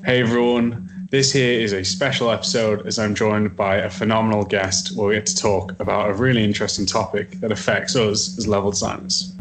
Hey everyone, this here is a special episode as I'm joined by a phenomenal guest where we get to talk about a really interesting topic that affects us as level designers.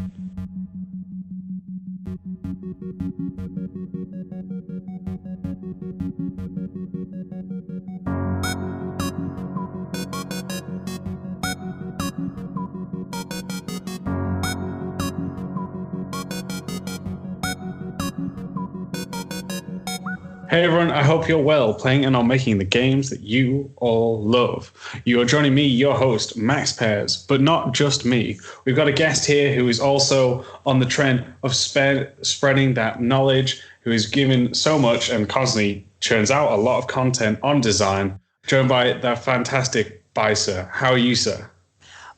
Hey everyone, I hope you're well, playing and or making the games that you all love. You are joining me, your host, Max Pears, but not just me. We've got a guest here who is also on the trend of spreading that knowledge, who is given so much and constantly churns out a lot of content on design, joined by the fantastic Bycer. How are you, sir?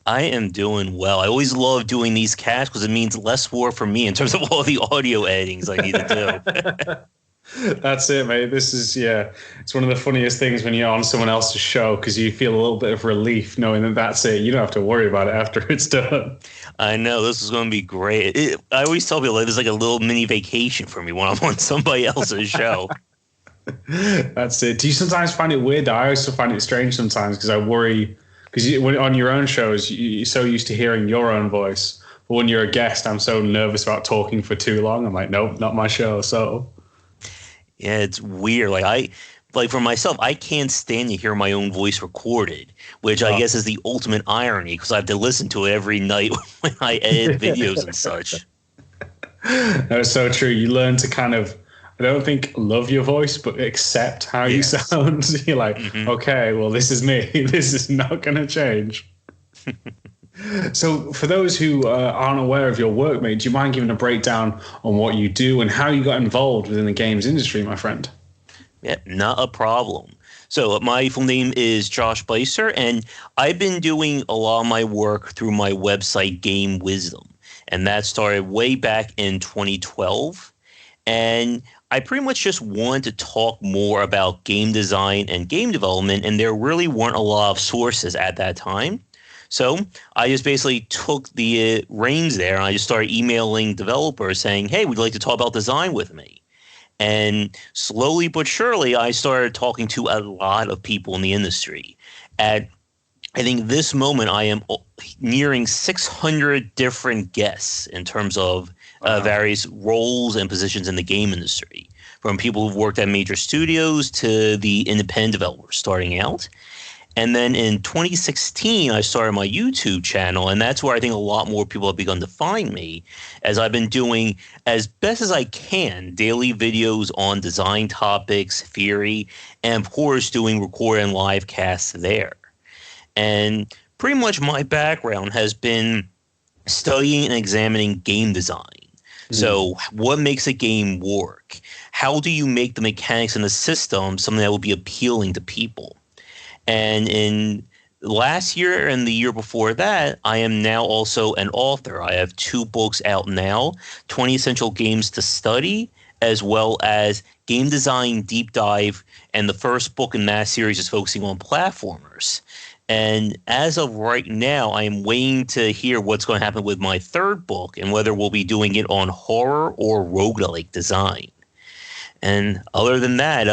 I am doing well. I always love doing these casts because it means less work for me in terms of all the audio editings I need to do. That's it, mate. This is, it's one of the funniest things when you're on someone else's show because you feel a little bit of relief knowing that that's it. You don't have to worry about it after it's done. I know, this is going to be great. I always tell people it's like a little mini vacation for me when I'm on somebody else's show. That's it. Do you sometimes find it weird? I also find it strange sometimes because I worry, because on your own shows, you're so used to hearing your own voice. But when you're a guest, I'm so nervous about talking for too long. I'm like, nope, not my show. So... Yeah, it's weird. For myself, I can't stand to hear my own voice recorded, which I guess is the ultimate irony because I have to listen to it every night when I edit videos and such. That's so true. You learn to kind of, I don't think love your voice, but accept how you sound. You're like, okay, well, this is me. This is not going to change. So for those who aren't aware of your work, mate, do you mind giving a breakdown on what you do and how you got involved within the games industry, my friend? Yeah, not a problem. So my full name is Josh Bycer, and I've been doing a lot of my work through my website, Game Wisdom. And that started way back in 2012. And I pretty much just wanted to talk more about game design and game development, and there really weren't a lot of sources at that time. So I just basically took the reins there and I just started emailing developers saying, hey, would you like to talk about design with me? And slowly but surely, I started talking to a lot of people in the industry. At, I think this moment, I am nearing 600 different guests in terms of various roles and positions in the game industry, from people who've worked at major studios to the independent developers starting out. And then in 2016, I started my YouTube channel, and that's where I think a lot more people have begun to find me, as I've been doing, as best as I can, daily videos on design topics, theory, and of course doing record and live casts there. And pretty much my background has been studying and examining game design. So what makes a game work? How do you make the mechanics in the system something that will be appealing to people? And in last year and the year before that, I am now also an author. I have 2 books out now, 20 Essential Games to Study, as well as Game Design Deep Dive. And the first book in that series is focusing on platformers. And as of right now, I am waiting to hear what's going to happen with my 3rd book and whether we'll be doing it on horror or roguelike design. And other than that,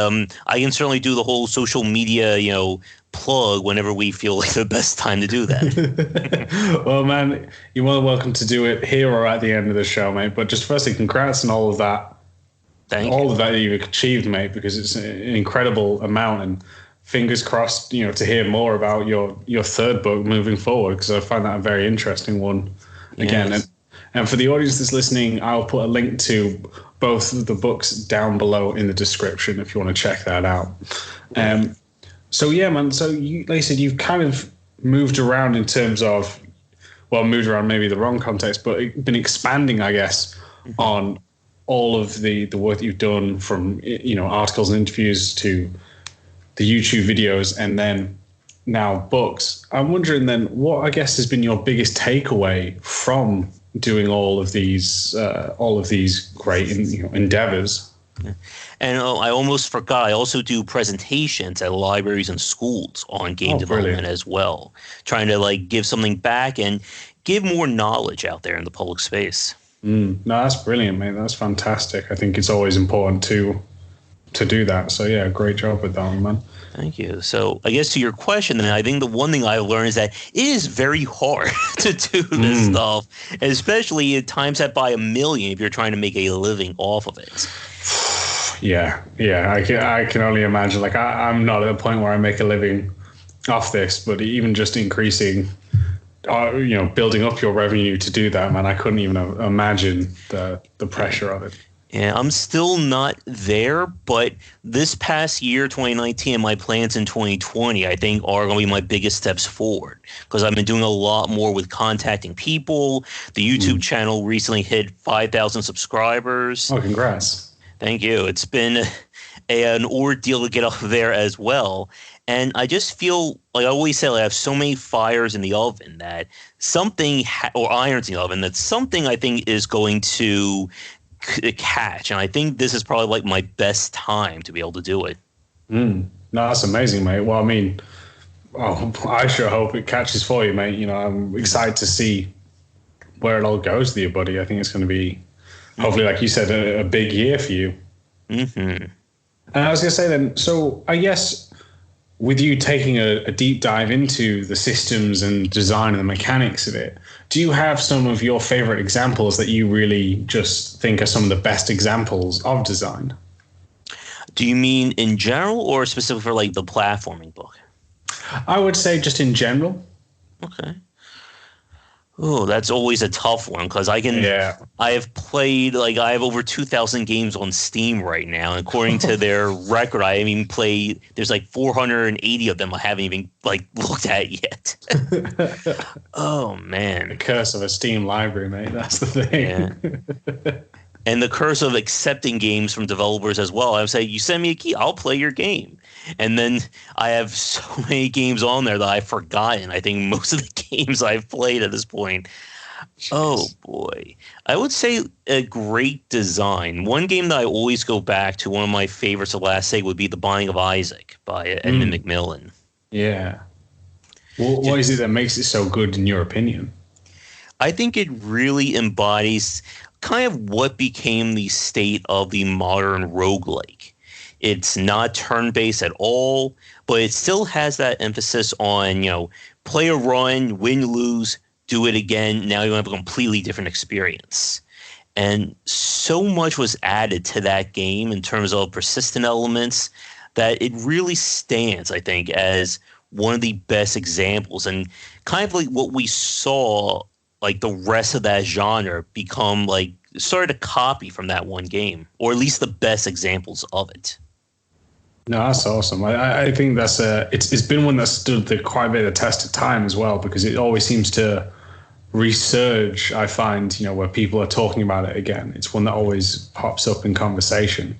I can certainly do the whole social media, plug whenever we feel like the best time to do that. Well, man, you're more than welcome to do it here or at the end of the show, mate. But just firstly, congrats on all of that. All of that you've achieved, mate, because it's an incredible amount. And fingers crossed, to hear more about your 3rd book moving forward, because I find that a very interesting one. Again, yes. And for the audience that's listening, I'll put a link to both of the books down below in the description if you want to check that out. So yeah, man. So you, like I said, you've kind of moved around in terms of, moved around maybe the wrong context, but been expanding, I guess, on all of the work that you've done, from articles and interviews to the YouTube videos, and then now books. I'm wondering then, what I guess has been your biggest takeaway from doing all of these great endeavors? And I almost forgot, I also do presentations at libraries and schools on game development as well, trying to give something back and give more knowledge out there in the public space. No, that's brilliant, mate. That's fantastic. I think it's always important to to do that. So yeah, great job with that one, man. Thank you. So I guess to your question, then I think the one thing I learned is that it is very hard to do this stuff, especially at times that by a million if you're trying to make a living off of it. Yeah. I can only imagine. Like I'm not at a point where I make a living off this, but even just increasing, building up your revenue to do that, man, I couldn't even imagine the pressure of it. Yeah, I'm still not there, but this past year, 2019, and my plans in 2020, I think are going to be my biggest steps forward because I've been doing a lot more with contacting people. The YouTube channel recently hit 5,000 subscribers. Oh, congrats. Thank you. It's been an ordeal to get up there as well. And I just feel, like I always say, I have so many fires in the oven that something, or irons in the oven, that something I think is going to catch, and I think this is probably like my best time to be able to do it. No, that's amazing, mate. Well, I mean, I sure hope it catches for you, mate. I'm excited to see where it all goes with you, buddy. I think it's going to be, hopefully, like you said, a big year for you. And I was going to say then, so I guess with you taking a deep dive into the systems and design and the mechanics of it, do you have some of your favorite examples that you really just think are some of the best examples of design? Do you mean in general or specific for like the platforming book? I would say just in general. Okay. Oh, that's always a tough one because I have played, I have over 2,000 games on Steam right now. And according to their record, I haven't even played, there's 480 of them I haven't even looked at yet. Oh, man. The curse of a Steam library, mate. That's the thing. Yeah. And the curse of accepting games from developers as well. I would say, you send me a key, I'll play your game. And then I have so many games on there that I've forgotten. I think most of the games I've played at this point. Jeez. Oh, boy. I would say a great design. One game that I always go back to, one of my favorites of last say, would be The Binding of Isaac by Edmund Macmillan. Yeah. What is it that makes it so good in your opinion? I think it really embodies kind of what became the state of the modern roguelike. It's not turn-based at all, but it still has that emphasis on, play a run, win, lose, do it again. Now you have a completely different experience. And so much was added to that game in terms of persistent elements that it really stands, I think, as one of the best examples. And kind of like what we saw, the rest of that genre become started to copy from that one game, or at least the best examples of it. No, that's awesome. I think that's it's been one that stood quite a bit of the test of time as well, because it always seems to resurge. I find, where people are talking about it again. It's one that always pops up in conversation.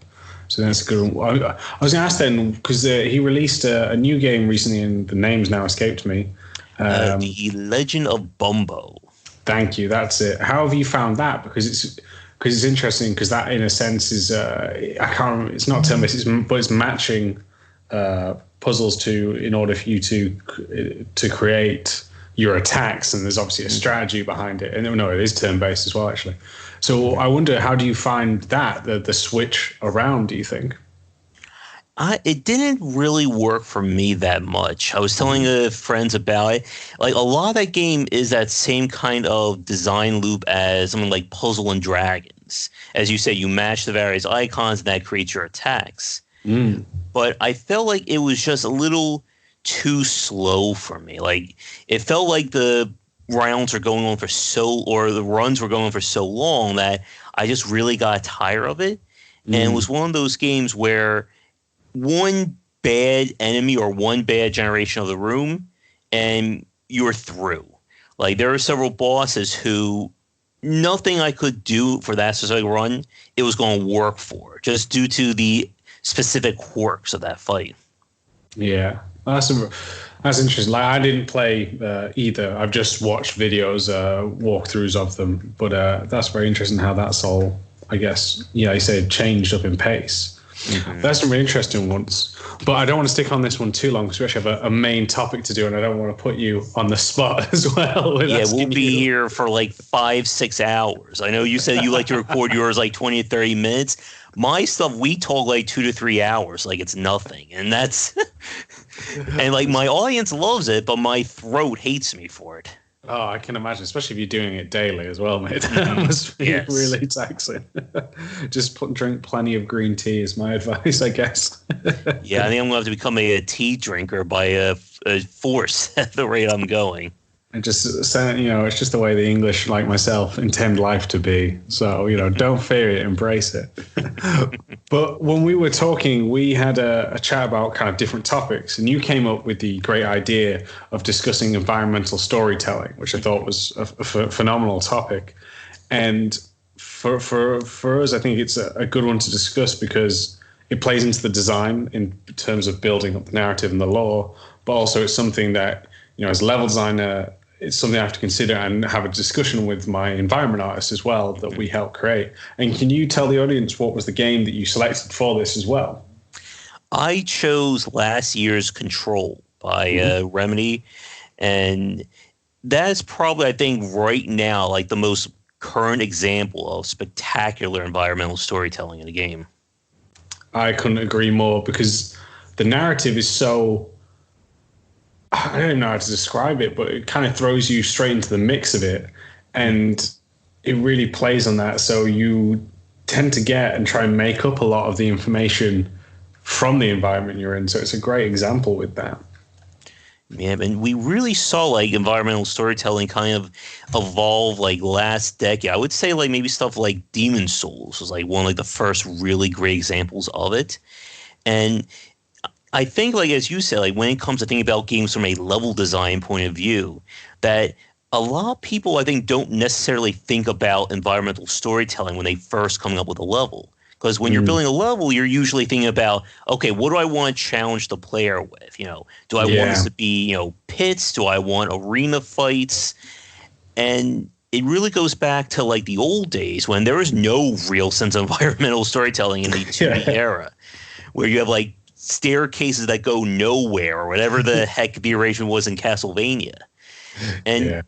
So that's a good one. I was going to ask then, because he released a new game recently, and the name's now escaped me. The Legend of Bumbo. Thank you. That's it. How have you found that? Because it's interesting, because that in a sense is I can't remember, it's not turn-based, but it's matching puzzles in order for you to create your attacks, and there's obviously a strategy behind it. And no, it is turn-based as well, actually. So I wonder, how do you find that the switch around? Do you think? It didn't really work for me that much. I was telling friends about it. A lot of that game is that same kind of design loop as something like Puzzle and Dragons. As you say, you match the various icons and that creates your attacks. But I felt like it was just a little too slow for me. It felt like the rounds were going on the runs were going on for so long that I just really got tired of it. And it was one of those games where one bad enemy or one bad generation of the room and you're through. There are several bosses who nothing I could do for that specific run, it was going to work for, just due to the specific quirks of that fight. Yeah, that's interesting. I didn't play either. I've just watched videos, walkthroughs of them. But that's very interesting how that's all, I guess, you say, changed up in pace. There's some really interesting ones, but I don't want to stick on this one too long because we actually have a main topic to do, and I don't want to put you on the spot as well. Yeah, we'll be here for like 5-6 hours. I know you said you like to record yours like 20 to 30 minutes. My stuff, we talk like 2 to 3 hours, like it's nothing, and that's and like my audience loves it, but my throat hates me for it. Oh, I can imagine, especially if you're doing it daily as well, mate. That must be really taxing. Just drink plenty of green tea is my advice, I guess. Yeah, I think I'm going to have to become a tea drinker by a force at the rate I'm going. And just, it's just the way the English, like myself, intend life to be. So, don't fear it, embrace it. But when we were talking, we had a chat about kind of different topics, and you came up with the great idea of discussing environmental storytelling, which I thought was a phenomenal topic. And for us, I think it's a good one to discuss because it plays into the design in terms of building up the narrative and the lore, but also it's something that, as a level designer, it's something I have to consider and have a discussion with my environment artist as well that we help create. And can you tell the audience what was the game that you selected for this as well? I chose last year's Control by Remedy, and that's probably, I think, right now, like the most current example of spectacular environmental storytelling in a game. I couldn't agree more because the narrative is so... I don't know how to describe it, but it kind of throws you straight into the mix of it, and it really plays on that. So you tend to get and try and make up a lot of the information from the environment you're in. So it's a great example with that. Yeah, and we really saw like environmental storytelling kind of evolve like last decade. I would say like maybe stuff like Demon Souls was like one of like the first really great examples of it. And I think, like, as you said, like when it comes to thinking about games from a level design point of view, that a lot of people, I think, don't necessarily think about environmental storytelling when they first come up with a level. Because when you're building a level, you're usually thinking about, okay, what do I want to challenge the player with? Do I want this to be, pits? Do I want arena fights? And it really goes back to like the old days when there was no real sense of environmental storytelling in the 2D era, where you have like staircases that go nowhere or whatever the heck the arrangement was in Castlevania. And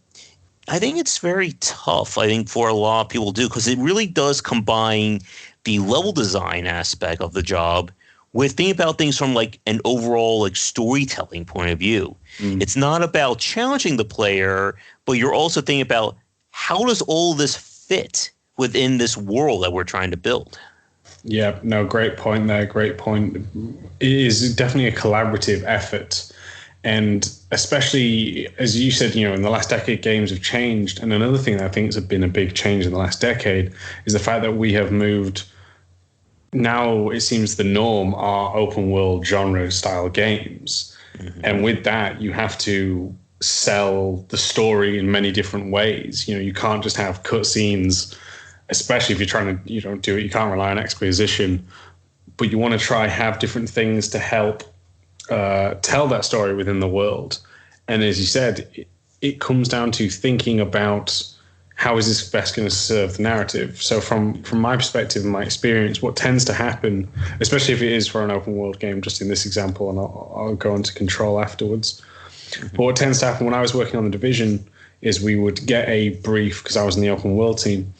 I think it's very tough, I think, for a lot of people to do, because it really does combine the level design aspect of the job with thinking about things from like an overall like storytelling point of view. It's not about challenging the player, but you're also thinking about how does all this fit within this world that we're trying to build. Yeah, no, great point there. Great point. It is definitely a collaborative effort. And especially, as you said, in the last decade, games have changed. And another thing that I think has been a big change in the last decade is the fact that we have moved. Now it seems the norm are open world genre style games. And with that, you have to sell the story in many different ways. You can't just have cutscenes, especially if you're trying to, do it. You can't rely on exposition, but you want to try have different things to help tell that story within the world. And as you said, it comes down to thinking about how is this best going to serve the narrative. So from my perspective and my experience, what tends to happen, especially if it is for an open world game, just in this example, and I'll go into Control afterwards. But what tends to happen when I was working on The Division is we would get a brief, because I was in the open world team.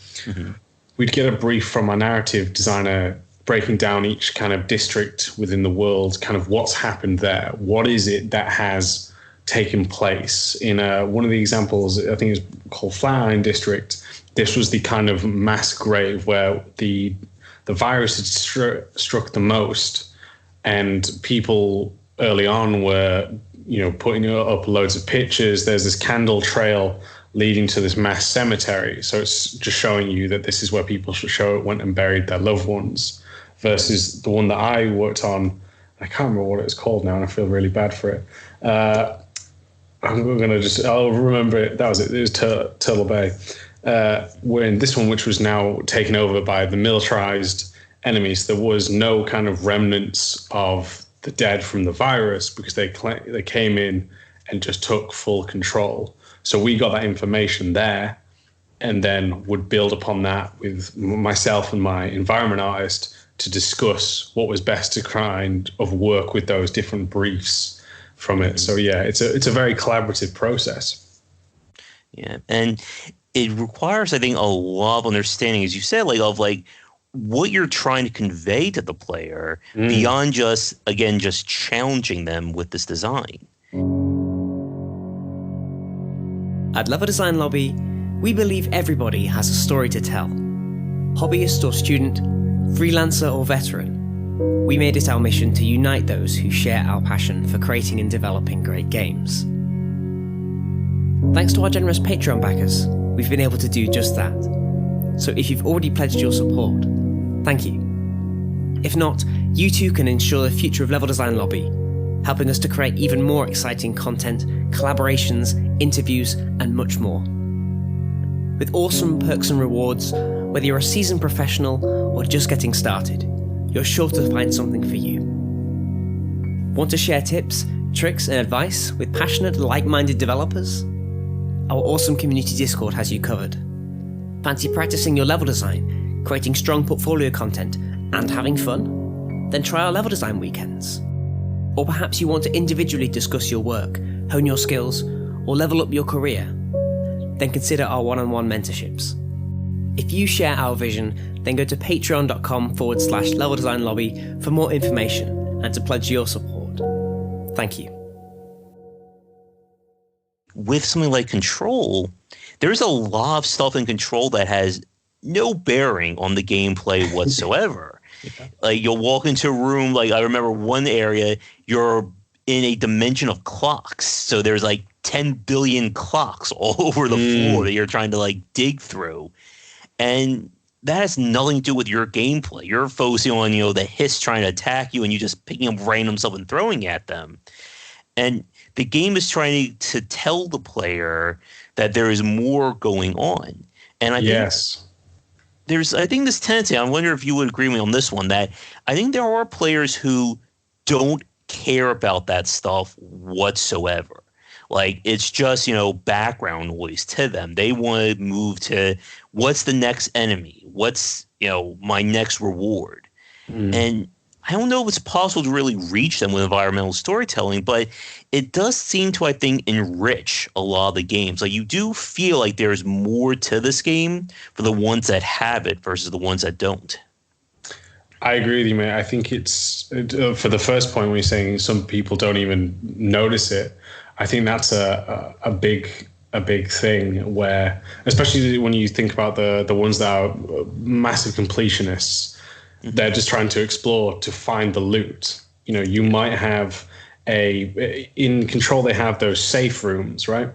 We'd get a brief from our narrative designer breaking down each kind of district within the world, kind of what's happened there. What is it that has taken place? In one of the examples, I think it's called Flatline District, this was the kind of mass grave where the virus had struck the most, and people early on were, putting up loads of pictures. There's this candle trail leading to this mass cemetery. So it's just showing you that this is where people went and buried their loved ones, versus the one that I worked on. I can't remember what it was called now, and I feel really bad for it. I'll remember it. That was it. It was Turtle Bay. We're in this one, which was now taken over by the militarized enemies. There was no kind of remnants of the dead from the virus because they came in and just took full control. So we got that information there, and then would build upon that with myself and my environment artist to discuss what was best to kind of work with those different briefs from it. So yeah, it's a very collaborative process. Yeah, and it requires, I think, a lot of understanding, as you said, of what you're trying to convey to the player beyond just challenging them with this design. At Level Design Lobby, we believe everybody has a story to tell. Hobbyist or student, freelancer or veteran, we made it our mission to unite those who share our passion for creating and developing great games. Thanks to our generous Patreon backers, we've been able to do just that. So if you've already pledged your support, thank you. If not, you too can ensure the future of Level Design Lobby, helping us to create even more exciting content, collaborations, interviews, and much more. With awesome perks and rewards, whether you're a seasoned professional or just getting started, you're sure to find something for you. Want to share tips, tricks, and advice with passionate, like-minded developers? Our awesome community Discord has you covered. Fancy practicing your level design, creating strong portfolio content, and having fun? Then try our level design weekends. Or perhaps you want to individually discuss your work, hone your skills, or level up your career? Then consider our one-on-one mentorships. If you share our vision, then go to patreon.com/Level Design Lobby for more information and to pledge your support. Thank you. With something like Control, there's a lot of stuff in Control that has no bearing on the gameplay whatsoever. Yeah. You'll walk into a room, I remember one area, you're in a dimension of clocks. So there's 10 billion clocks all over the floor that you're trying to dig through. And that has nothing to do with your gameplay. You're focusing on, the hiss trying to attack you and you just picking up random stuff and throwing at them. And the game is trying to tell the player that there is more going on. And I think there's this tendency, I wonder if you would agree with me on this one, that I think there are players who don't care about that stuff whatsoever. It's just, background noise to them. They want to move to what's the next enemy? What's, my next reward? And I don't know if it's possible to really reach them with environmental storytelling, but it does seem to, I think, enrich a lot of the games. You do feel like there's more to this game for the ones that have it versus the ones that don't. I agree with you, mate. I think it's for the first point when you're saying some people don't even notice it. I think that's a big thing where, especially when you think about the ones that are massive completionists, they're just trying to explore to find the loot. You might have in Control, they have those safe rooms, right?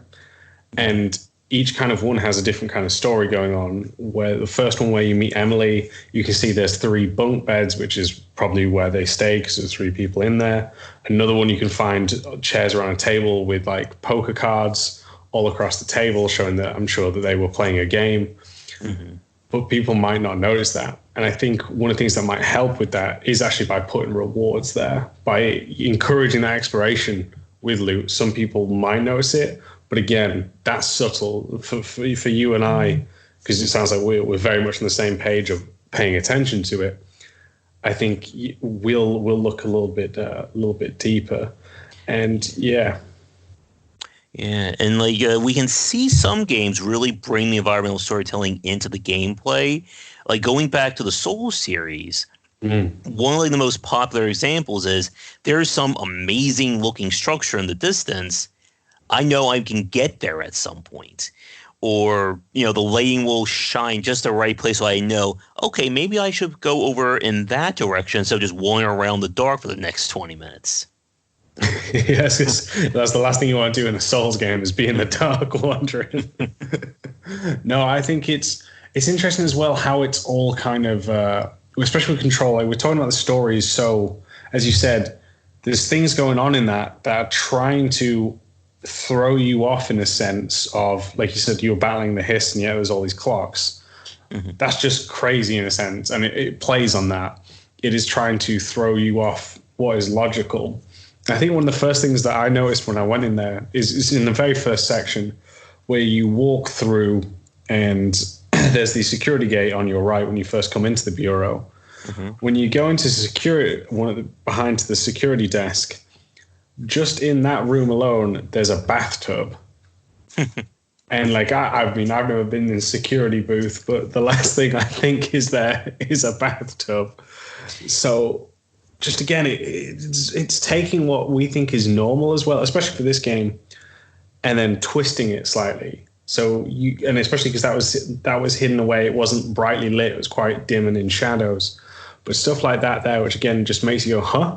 And each kind of one has a different kind of story going on, where the first one where you meet Emily, you can see there's 3 bunk beds, which is probably where they stay because there's 3 people in there. Another one, you can find chairs around a table with poker cards all across the table, showing that I'm sure that they were playing a game. But people might not notice that. And I think one of the things that might help with that is actually by putting rewards there, by encouraging that exploration with loot. Some people might notice it, but again, that's subtle for you and I, because it sounds like we're very much on the same page of paying attention to it. I think we'll look a little bit deeper, and yeah, and we can see some games really bring the environmental storytelling into the gameplay. Going back to the Souls series, one of the most popular examples is there's some amazing looking structure in the distance. I know I can get there at some point. Or, the lighting will shine just the right place so I know, okay, maybe I should go over in that direction instead of just wandering around the dark for the next 20 minutes. Yes, that's the last thing you want to do in a Souls game is be in the dark wandering. No, I think it's interesting as well how it's all kind of, especially with Control, we're talking about the stories. So, as you said, there's things going on in that are trying to throw you off in a sense of, like you said, you're battling the hiss and there's all these clocks. That's just crazy in a sense. And it plays on that. It is trying to throw you off what is logical. I think one of the first things that I noticed when I went in there is in the very first section where you walk through and there's the security gate on your right when you first come into the bureau. When you go into security, behind the security desk, just in that room alone, there's a bathtub. And like, I mean, I've never been in a security booth, but the last thing I think is there is a bathtub. So just again, it's taking what we think is normal as well, especially for this game, and then twisting it slightly. So and especially because that was hidden away. It wasn't brightly lit. It was quite dim and in shadows. But stuff like that there, which again just makes you go, huh?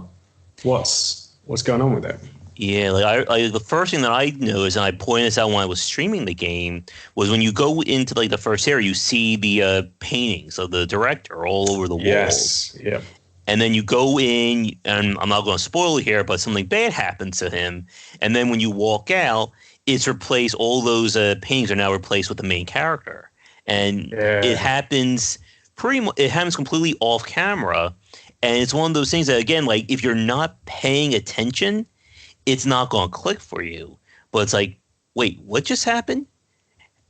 What's going on with it? Yeah, like I the first thing that I noticed, and I pointed this out when I was streaming the game, was when you go into like the first area, you see the paintings of the director all over the walls. Yes, yeah. And then you go in, and I'm not going to spoil it here, but something bad happens to him. And then when you walk out, it's replaced. All those paintings are now replaced with the main character, and it happens it happens completely off camera. And it's one of those things that, again, like if you're not paying attention, it's not going to click for you. But it's like, wait, what just happened?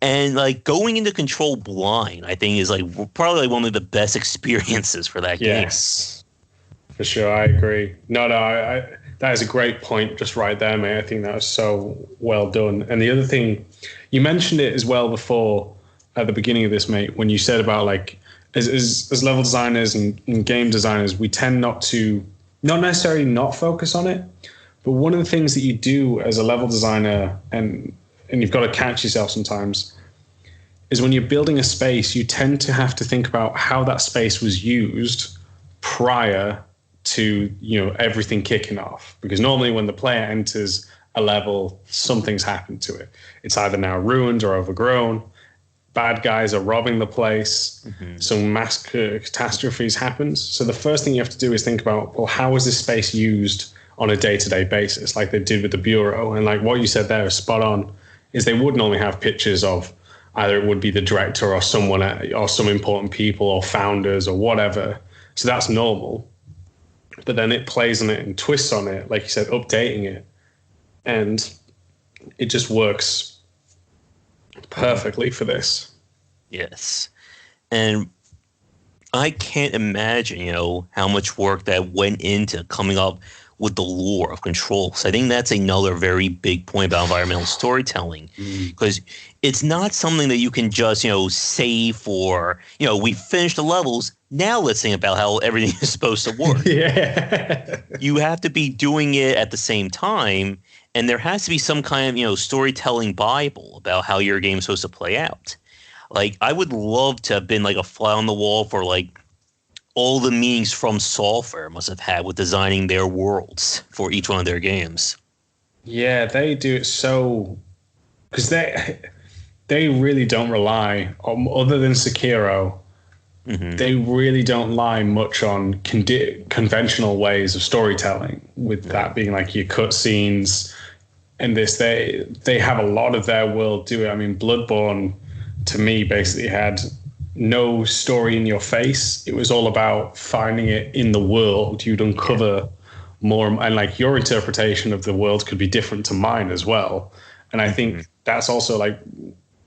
And like going into Control blind, I think is like probably like one of the best experiences for that game. Yes, for sure. I agree. No, that is a great point just right there, mate. I think that was so well done. And the other thing, you mentioned it as well before at the beginning of this, mate, when you said about like, as level designers and game designers, we tend not necessarily not focus on it. But one of the things that you do as a level designer, and you've got to catch yourself sometimes, is when you're building a space, you tend to have to think about how that space was used prior to, everything kicking off. Because normally when the player enters a level, something's happened to it. It's either now ruined or overgrown. Bad guys are robbing the place. Some mass catastrophes happens. So the first thing you have to do is think about, well, how was this space used on a day-to-day basis, like they did with the Bureau? And like what you said there is spot on, is they would normally have pictures of either it would be the director or someone or some important people or founders or whatever. So that's normal. But then it plays on it and twists on it, like you said, updating it. And it just works perfectly for this. Yes. And I can't imagine, how much work that went into coming up with the lore of Control. So I think that's another very big point about environmental storytelling, because it's not something that you can just, save for, we finished the levels. Now let's think about how everything is supposed to work. Yeah. You have to be doing it at the same time. And there has to be some kind of, storytelling Bible about how your game is supposed to play out. Like, I would love to have been like a fly on the wall for like all the meetings From Software must have had with designing their worlds for each one of their games. Yeah, they do it so, because they really don't rely on, other than Sekiro, they really don't rely much on conventional ways of storytelling, with that being like your cutscenes and this. They have a lot of their world do it. I mean, Bloodborne, to me, basically had no story in your face. It was all about finding it in the world. You'd uncover more, and like your interpretation of the world could be different to mine as well. And I think that's also like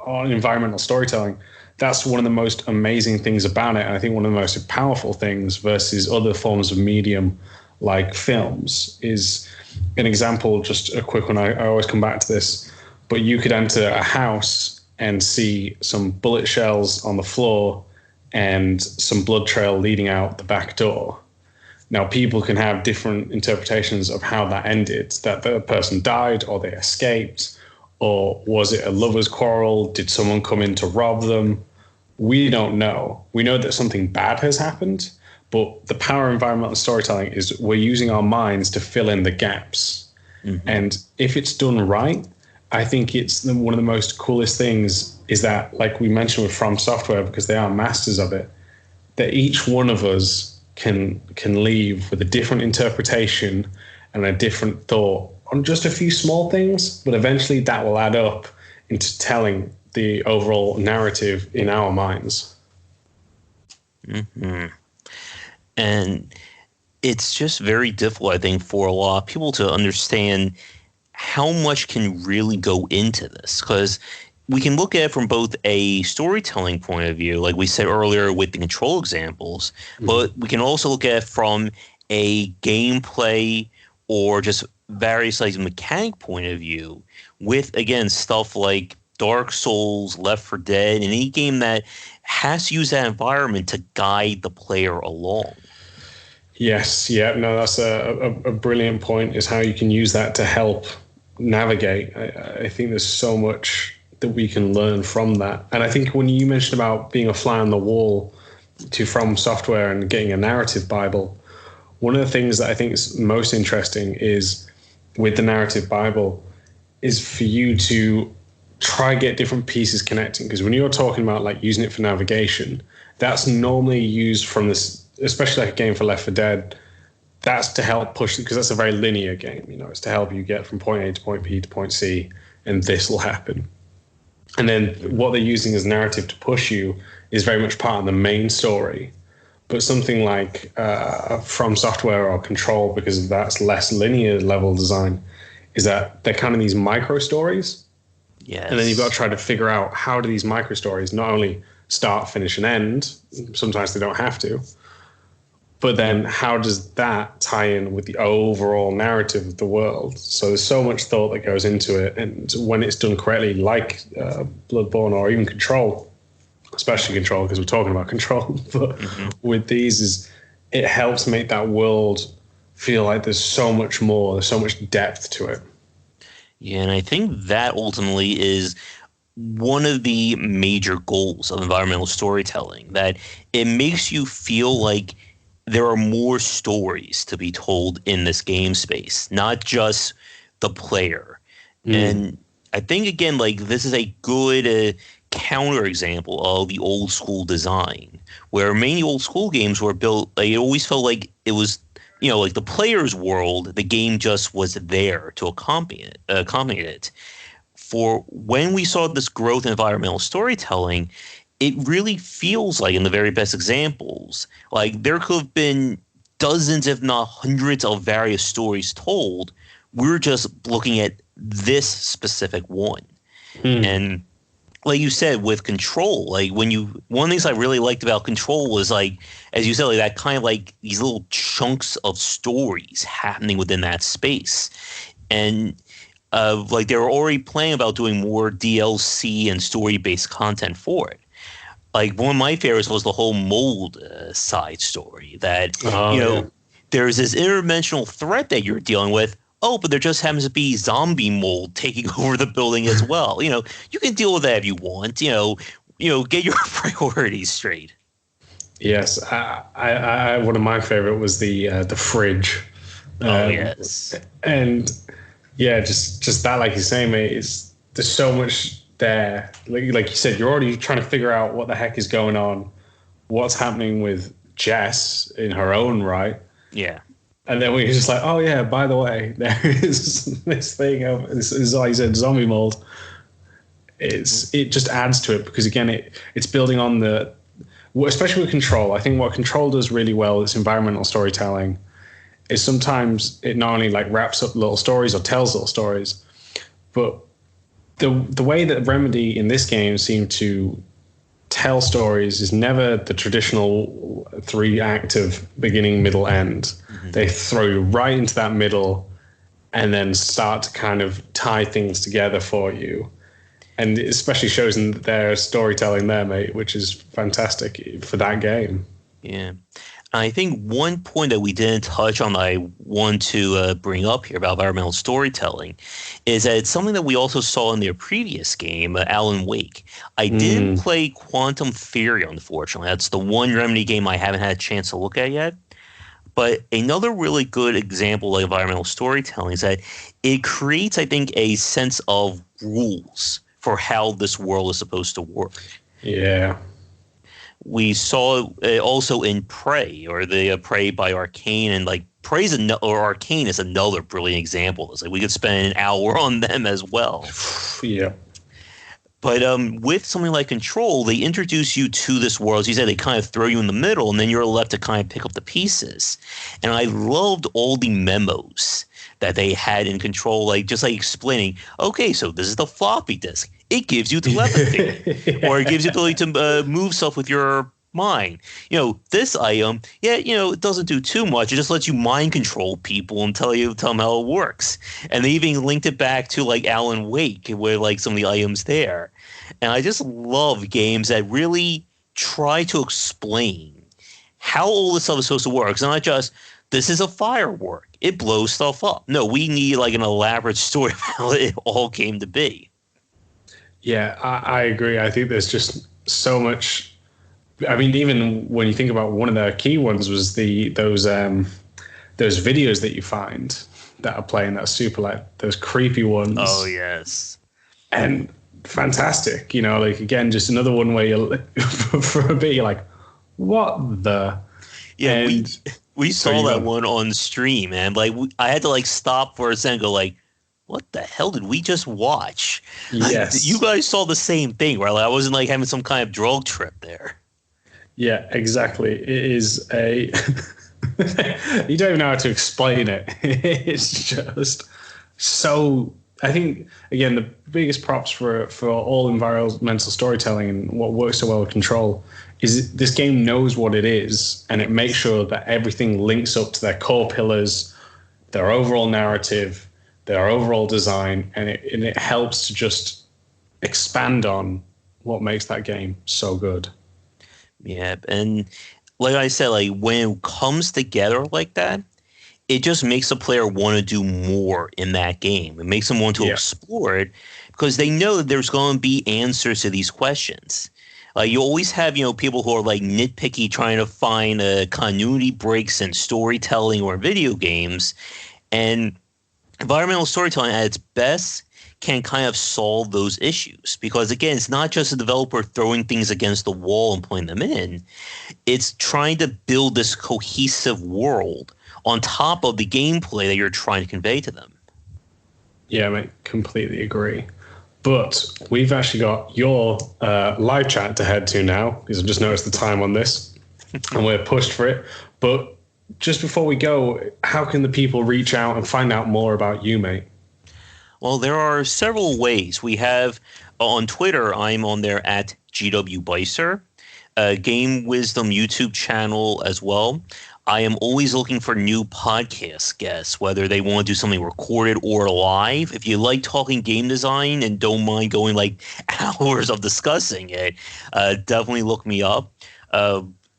on environmental storytelling, that's one of the most amazing things about it. And I think one of the most powerful things versus other forms of medium like films is an example, just a quick one. I always come back to this, but you could enter a house and see some bullet shells on the floor and some blood trail leading out the back door. Now, people can have different interpretations of how that ended, that the person died or they escaped, or was it a lover's quarrel? Did someone come in to rob them? We don't know. We know that something bad has happened, but the power of environmental storytelling is we're using our minds to fill in the gaps. And if it's done right, I think it's one of the most coolest things is that, like we mentioned with From Software, because they are masters of it, that each one of us can leave with a different interpretation and a different thought on just a few small things, but eventually that will add up into telling the overall narrative in our minds. And it's just very difficult, I think, for a lot of people to understand how much can really go into this. Because we can look at it from both a storytelling point of view, like we said earlier with the control examples, but we can also look at it from a gameplay or just various like mechanic point of view with, again, stuff like Dark Souls, Left 4 Dead, and any game that has to use that environment to guide the player along. Yes, yeah, no, that's a brilliant point, is how you can use that to help navigate. I think there's so much that we can learn from that. And I think when you mentioned about being a fly on the wall to From Software and getting a narrative Bible, one of the things that I think is most interesting is with the narrative Bible is for you to try get different pieces connecting. Because when you're talking about like using it for navigation, that's normally used from this, especially like a game for Left 4 Dead, that's to help push, because that's a very linear game, you know, it's to help you get from point A to point B to point C, and this will happen. And then what they're using as narrative to push you is very much part of the main story. But something like From Software or Control, because that's less linear level design, is that they're kind of these micro stories. Yes. And then you've got to try to figure out how do these micro stories not only start, finish, and end, sometimes they don't have to, but then how does that tie in with the overall narrative of the world? So there's so much thought that goes into it. And when it's done correctly, like Bloodborne or even Control, especially Control, because we're talking about Control, but with these, is it helps make that world feel like there's so much more, there's so much depth to it. Yeah, and I think that ultimately is one of the major goals of environmental storytelling, that it makes you feel like there are more stories to be told in this game space, not just the player. And I think, again, like this is a good counterexample of the old school design, where many old school games were built, like, it always felt like it was, you know, like the player's world, the game just was there to accompany it. For when we saw this growth in environmental storytelling, it really feels like, in the very best examples, like there could have been dozens, if not hundreds, of various stories told. We're just looking at this specific one. And like you said, with Control, like one of the things I really liked about Control was, like, as you said, like that kind of like these little chunks of stories happening within that space. And like they were already planning about doing more DLC and story-based content for it. Like one of my favorites was the whole mold side story, that, there's this interdimensional threat that you're dealing with. Oh, but there just happens to be zombie mold taking over the building as well. You know, you can deal with that if you want. You know, get your priorities straight. Yes, I one of my favorite was the fridge. Yes, and yeah, just that, like you say, mate. There's so much there. Like you said, you're already trying to figure out what the heck is going on, what's happening with Jess in her own right. Yeah. And then we're just like, oh yeah, by the way, there is this thing of this is, like you said, zombie mold. It just adds to it, because again, it's building on the, especially with Control. I think what Control does really well, it's environmental storytelling, is sometimes it not only like wraps up little stories or tells little stories, but the way that Remedy in this game seem to tell stories is never the traditional 3-act of beginning, middle, end. They throw you right into that middle and then start to kind of tie things together for you. And it especially shows in their storytelling there, mate, which is fantastic for that game. Yeah. I think one point that we didn't touch on that I want to bring up here about environmental storytelling is that it's something that we also saw in their previous game, Alan Wake. I didn't play Quantum Theory, unfortunately. That's the one Remedy game I haven't had a chance to look at yet. But another really good example of environmental storytelling is that it creates, I think, a sense of rules for how this world is supposed to work. Yeah. We saw it also in Prey, or the Prey by Arcane, and like Prey's or Arcane is another brilliant example. It's like we could spend an hour on them as well. Yeah. But with something like Control, they introduce you to this world. As you said, they kind of throw you in the middle, and then you're left to kind of pick up the pieces. And I loved all the memos that they had in Control, like just like explaining, okay, so this is the floppy disk. it gives you telepathy, or it gives you the ability to move stuff with your mind. This item, it doesn't do too much. It just lets you mind control people and tell them how it works. And they even linked it back to like Alan Wake, where like some of the items there. And I just love games that really try to explain how all this stuff is supposed to work. It's not just, this is a firework, it blows stuff up. No, we need like an elaborate story of how it all came to be. Yeah, I agree. I think there's just so much. I mean, even when you think about one of the key ones was those videos that you find that are playing that are super like those creepy ones. Oh yes, and fantastic. Like again, just another one where you for a bit you're like, what the? Yeah, and we saw that one on stream, man. Like I had to like stop for a second, and go like, what the hell did we just watch? Yes, you guys saw the same thing, right? Like I wasn't like having some kind of drug trip there. Yeah, exactly. It is a you don't even know how to explain it. It's just so. I think again the biggest props for all environmental storytelling and what works so well with Control is this game knows what it is, and it makes sure that everything links up to their core pillars, their overall narrative, their overall design, and it helps to just expand on what makes that game so good. Yeah, and like I said, like when it comes together like that, it just makes the player want to do more in that game. It makes them want to explore it because they know that there's going to be answers to these questions. You always have, people who are like nitpicky trying to find continuity breaks in storytelling or video games. And environmental storytelling at its best can kind of solve those issues because, again, it's not just a developer throwing things against the wall and putting them in. It's trying to build this cohesive world on top of the gameplay that you're trying to convey to them. Yeah, mate, completely agree. But we've actually got your live chat to head to now because I've just noticed the time on this and we're pushed for it. But just before we go, how can the people reach out and find out more about you, mate? Well, there are several ways. We have on Twitter, I'm on there at GW Bycer, Game Wisdom YouTube channel as well. I am always looking for new podcast guests, whether they want to do something recorded or live. If you like talking game design and don't mind going like hours of discussing it, definitely look me up.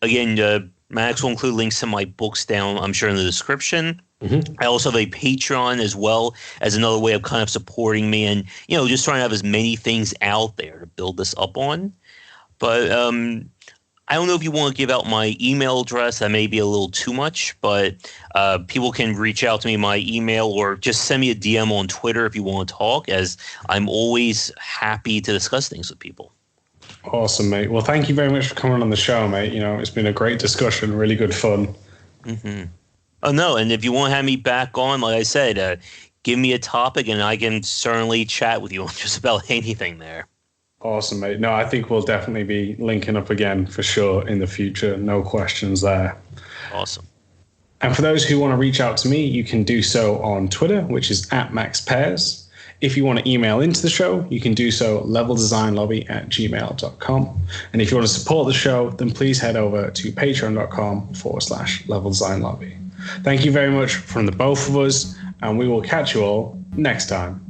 Again, Max will include links to my books down, I'm sure, in the description. Mm-hmm. I also have a Patreon as well as another way of kind of supporting me and, just trying to have as many things out there to build this up on. But I don't know if you want to give out my email address. That may be a little too much, but people can reach out to me my email or just send me a DM on Twitter if you want to talk, as I'm always happy to discuss things with people. Awesome, mate. Well, thank you very much for coming on the show, mate. It's been a great discussion, really good fun. Mm-hmm. Oh, no, and if you want to have me back on, like I said, give me a topic and I can certainly chat with you on just about anything there. Awesome, mate. No, I think we'll definitely be linking up again for sure in the future. No questions there. Awesome. And for those who want to reach out to me, you can do so on Twitter, which is @MaxPairs. If you want to email into the show, you can do so leveldesignlobby@gmail.com. And if you want to support the show, then please head over to patreon.com/leveldesignlobby. Thank you very much from the both of us, and we will catch you all next time.